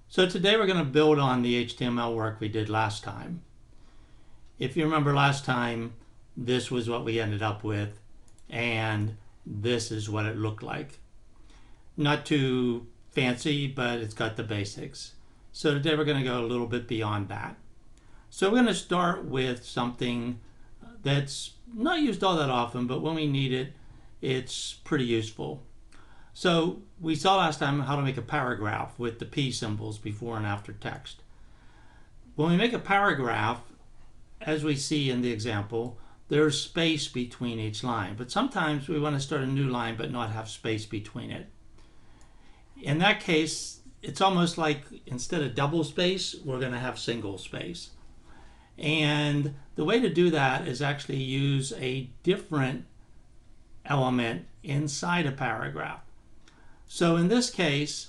So today we're going to build on the HTML work we did last time. If you remember last time, this was what we ended up with, and this is what it looked like. Not too fancy, but it's got the basics. So today we're going to go a little bit beyond that. So we're going to start with something that's not used all that often, but when we need it, it's pretty useful. So we saw last time how to make a paragraph with the P symbols before and after text. When we make a paragraph, as we see in the example, there's space between each line. But sometimes we want to start a new line but not have space between it. In that case, it's almost like instead of double space, we're going to have single space. And the way to do that is actually use a different element inside a paragraph. So in this case,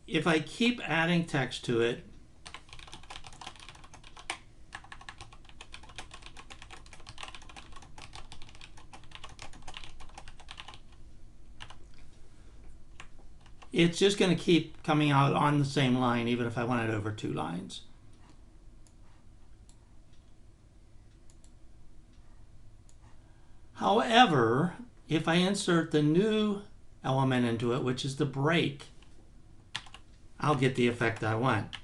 if I keep adding text to it, it's just going to keep coming out on the same line even if I want it over two lines. However, if I insert the new element into it, which is the break, I'll get the effect I want.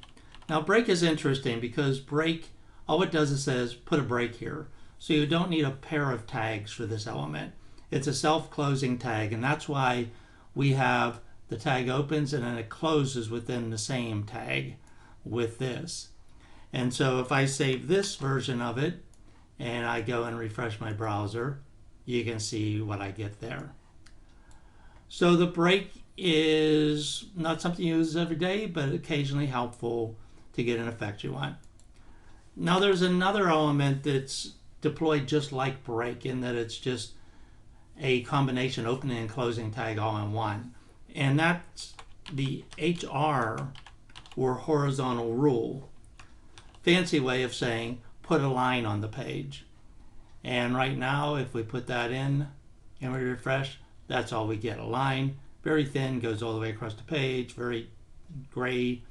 Now break is interesting because break, all it does is says put a break here. So you don't need a pair of tags for this element. It's a self-closing tag, and that's why we have the tag opens and then it closes within the same tag with this. And so if I save this version of it and I go and refresh my browser, you can see what I get there. So the break is not something you use every day, but occasionally helpful to get an effect you want. Now there's another element that's deployed just like break in that it's just a combination opening and closing tag all in one. And that's the HR, or horizontal rule. Fancy way of saying put a line on the page. And right now, if we put that in and we refresh, that's all we get. A line, very thin, goes all the way across the page, very gray.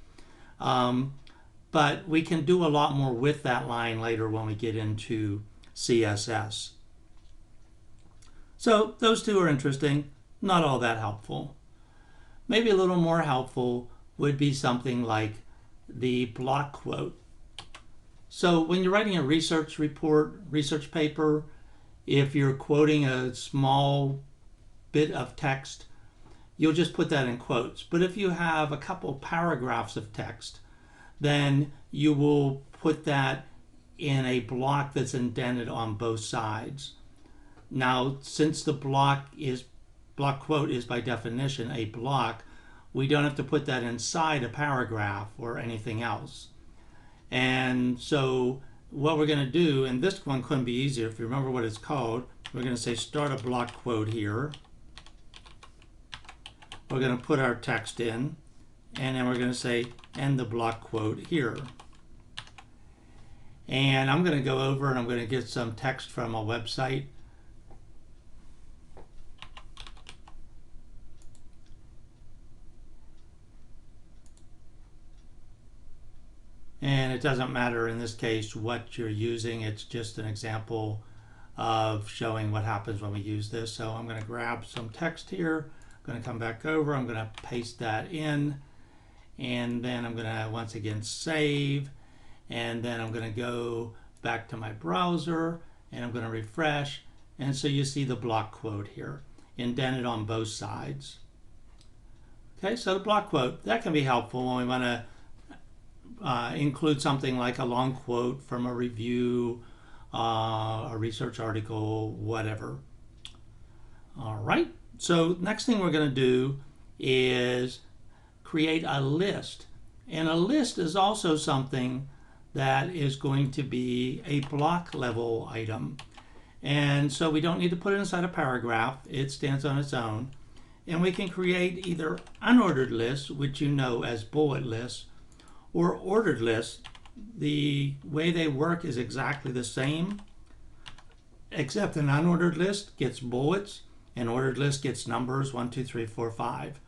But we can do a lot more with that line later when we get into CSS. So those two are interesting, not all that helpful. Maybe a little more helpful would be something like the block quote. So when you're writing a research report, research paper, if you're quoting a small bit of text, you'll just put that in quotes. But if you have a couple paragraphs of text, then you will put that in a block that's indented on both sides. Now, since the block quote is by definition a block, we don't have to put that inside a paragraph or anything else. And so what we're going to do, and this one couldn't be easier if you remember what it's called, we're going to say start a block quote here. We're going to put our text in, and then we're going to say end the block quote here. And I'm going to go over and I'm going to get some text from a website. And it doesn't matter in this case what you're using, it's just an example of showing what happens when we use this. So I'm going to grab some text here, I'm going to come back over, I'm going to paste that in, and then I'm going to once again save, and then I'm going to go back to my browser and I'm going to refresh, and so you see the block quote here, indented on both sides. Okay, so the block quote, that can be helpful when we want to include something like a long quote from a review, a research article, whatever. All right, so next thing we're going to do is create a list. And a list is also something that is going to be a block level item. And so we don't need to put it inside a paragraph, it stands on its own. And we can create either unordered lists, which you know as bullet lists, or ordered lists. The way they work is exactly the same, except an unordered list gets bullets, an ordered list gets numbers 1, 2, 3, 4, 5.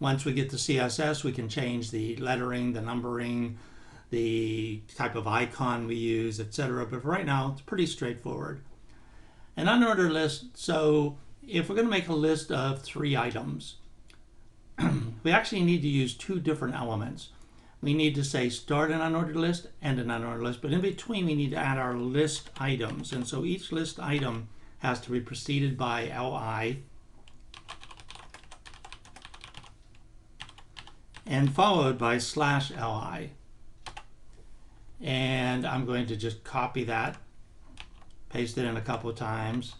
Once we get the CSS, we can change the lettering, the numbering, the type of icon we use, etc. But for right now, it's pretty straightforward. An unordered list, so if we're going to make a list of 3 items, we actually need to use 2 different elements. We need to say start an unordered list and an unordered list, but in between we need to add our list items. And so each list item has to be preceded by li and followed by /li. And I'm going to just copy that, paste it in a couple of times,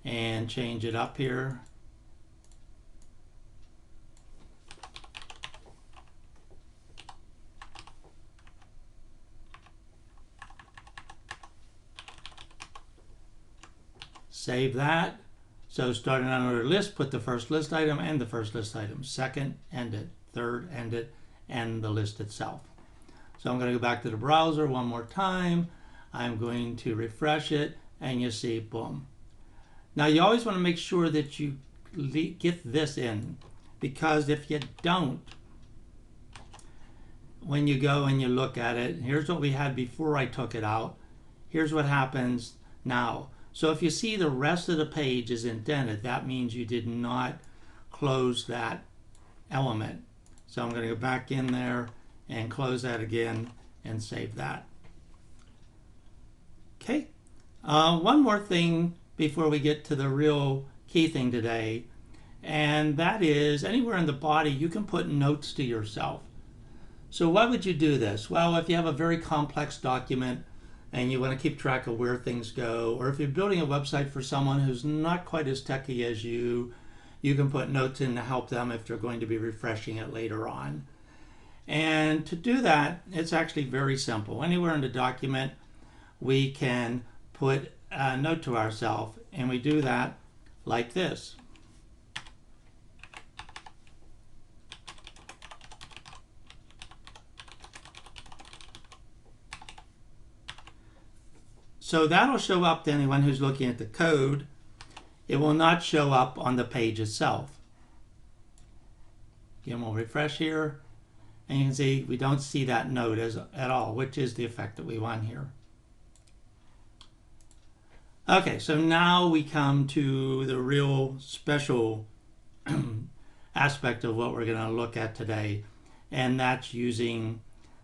and change it up here. Save that. So start an unordered list, put the first list item and the first list item. Second, end it. Third, end it, and the list itself. So I'm going to go back to the browser one more time. I'm going to refresh it, and you see, boom. Now you always want to make sure that you get this in, because if you don't, when you go and you look at it, here's what we had before I took it out. Here's what happens now. So if you see the rest of the page is indented, that means you did not close that element. So I'm going to go back in there and close that again and save that. Okay. One more thing before we get to the real key thing today, and that is anywhere in the body you can put notes to yourself. So why would you do this? Well, if you have a very complex document and you want to keep track of where things go, or if you're building a website for someone who's not quite as techy as you can put notes in to help them if they're going to be refreshing it later on. And to do that, it's actually very simple. Anywhere in the document, we can put a note to ourselves, and we do that like this. So that'll show up to anyone who's looking at the code. It will not show up on the page itself. Again, we'll refresh here, and you can see we don't see that note at all, which is the effect that we want here. Okay, so now we come to the real special aspect of what we're going to look at today, and that's using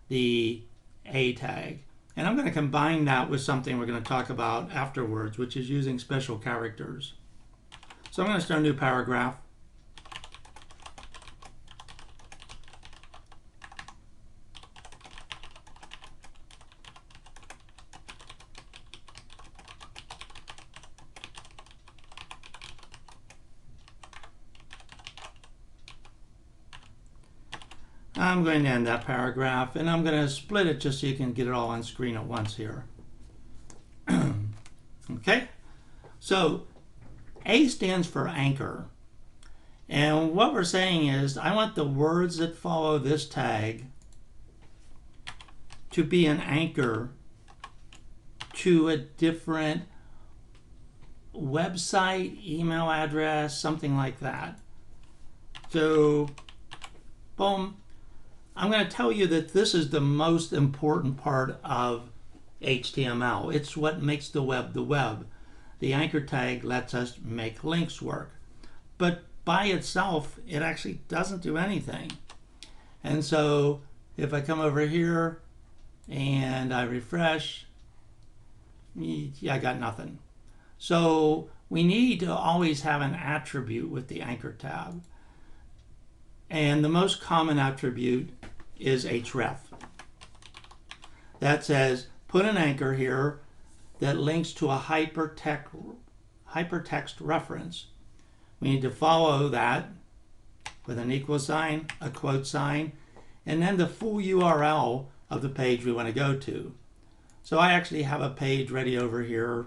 the A tag. And I'm going to combine that with something we're going to talk about afterwards, which is using special characters. So I'm going to start a new paragraph. I'm going to end that paragraph, and I'm going to split it just so you can get it all on screen at once here. Okay, so A stands for anchor. And what we're saying is I want the words that follow this tag to be an anchor to a different website, email address, something like that. So, boom. I'm going to tell you that this is the most important part of HTML. It's what makes the web the web. The anchor tag lets us make links work. But by itself, it actually doesn't do anything. And so if I come over here and I refresh, yeah, I got nothing. So we need to always have an attribute with the anchor tab. And the most common attribute is href. That says put an anchor here that links to a hypertext reference. We need to follow that with an equal sign, a quote sign, and then the full URL of the page we want to go to. So I actually have a page ready over here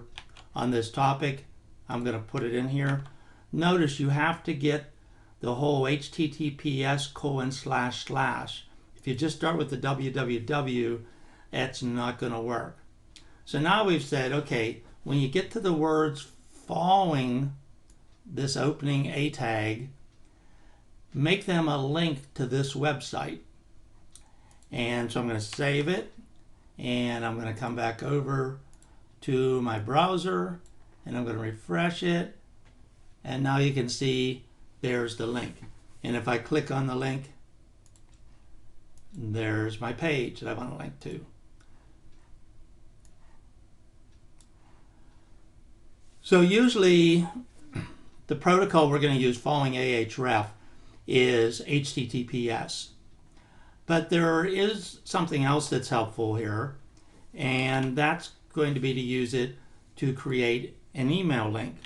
on this topic. I'm going to put it in here. Notice you have to get the whole https://. If you just start with the www, it's not going to work. So now we've said, okay, when you get to the words following this opening A tag, make them a link to this website. And so I'm going to save it, and I'm going to come back over to my browser, and I'm going to refresh it, and now you can see there's the link. And if I click on the link, there's my page that I want to link to. So usually the protocol we're going to use following Ahref is HTTPS. But there is something else that's helpful here, and that's going to be to use it to create an email link.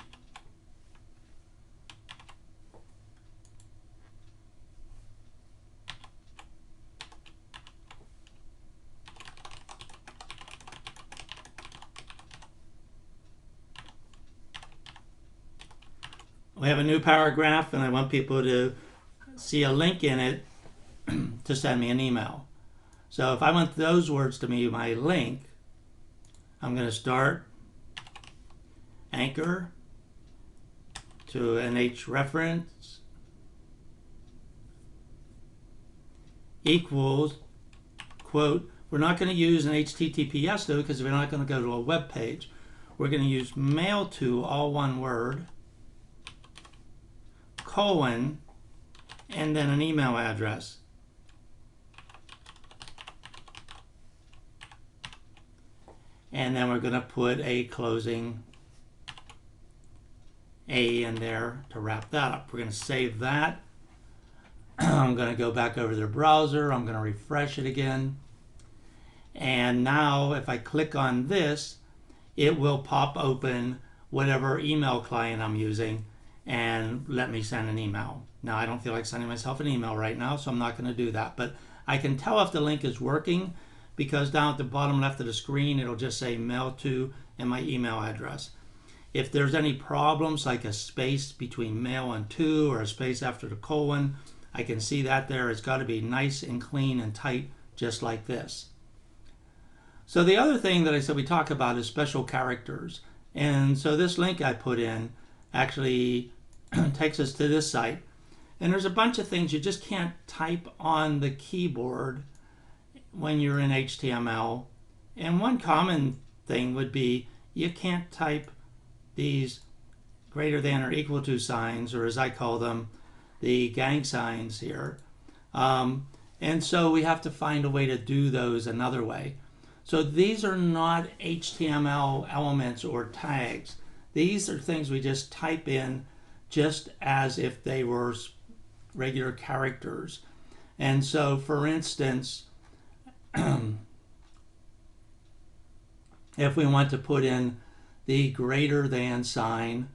We have a new paragraph, and I want people to see a link in it to send me an email. So if I want those words to be my link, I'm going to start anchor to an href equals, quote, we're not going to use an HTTPS though, because we're not going to go to a web page. We're going to use mail to, all one word, colon, and then an email address. And then we're going to put a closing A in there to wrap that up. We're going to save that. I'm going to go back over to the browser. I'm going to refresh it again. And now if I click on this, it will pop open whatever email client I'm using and let me send an email. Now I don't feel like sending myself an email right now, so I'm not going to do that. But I can tell if the link is working because down at the bottom left of the screen it'll just say mail to and my email address. If there's any problems like a space between mail and to or a space after the colon, I can see that there. It's got to be nice and clean and tight just like this. So the other thing that I said we talk about is special characters. And so this link I put in actually takes us to this site. And there's a bunch of things you just can't type on the keyboard when you're in HTML. And one common thing would be you can't type these greater than or equal to signs, or as I call them, the gang signs here. And so we have to find a way to do those another way. So these are not HTML elements or tags. These are things we just type in just as if they were regular characters. And so for instance, if we want to put in the greater than sign,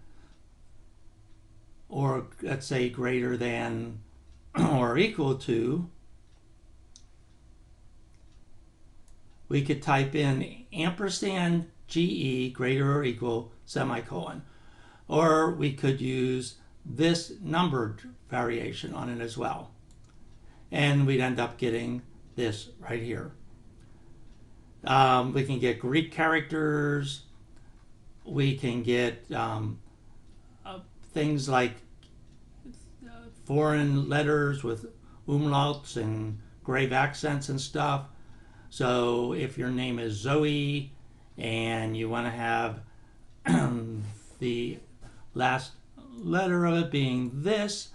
or let's say greater than or equal to, we could type in ampersand GE greater or equal semicolon. Or we could use this numbered variation on it as well. And we'd end up getting this right here. We can get Greek characters. We can get things like foreign letters with umlauts and grave accents and stuff. So if your name is Zoe and you want to have the last letter of it being this,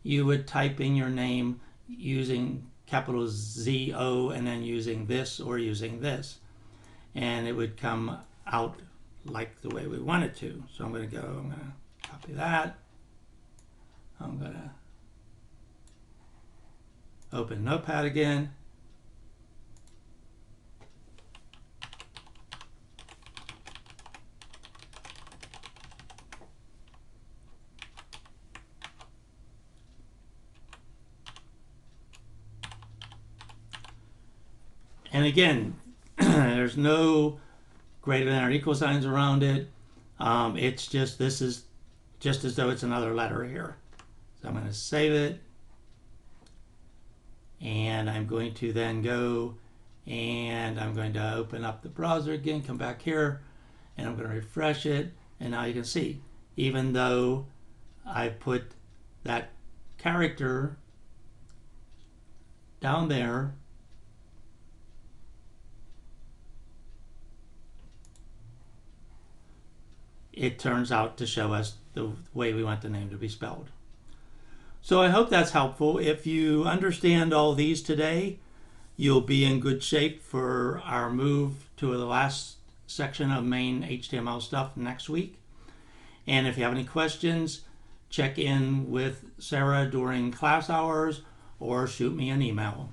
you would type in your name using capital Z-O and then using this or using this. And it would come out like the way we want it to. So I'm going to copy that. I'm going to open Notepad again. And again, there's no greater than or equal signs around it. It's just, this is just as though it's another letter here. So I'm going to save it. And I'm going to then go and I'm going to open up the browser again, come back here, and I'm going to refresh it. And now you can see, even though I put that character down there, it turns out to show us the way we want the name to be spelled. So I hope that's helpful. If you understand all these today, you'll be in good shape for our move to the last section of main HTML stuff next week. And if you have any questions, check in with Sarah during class hours or shoot me an email.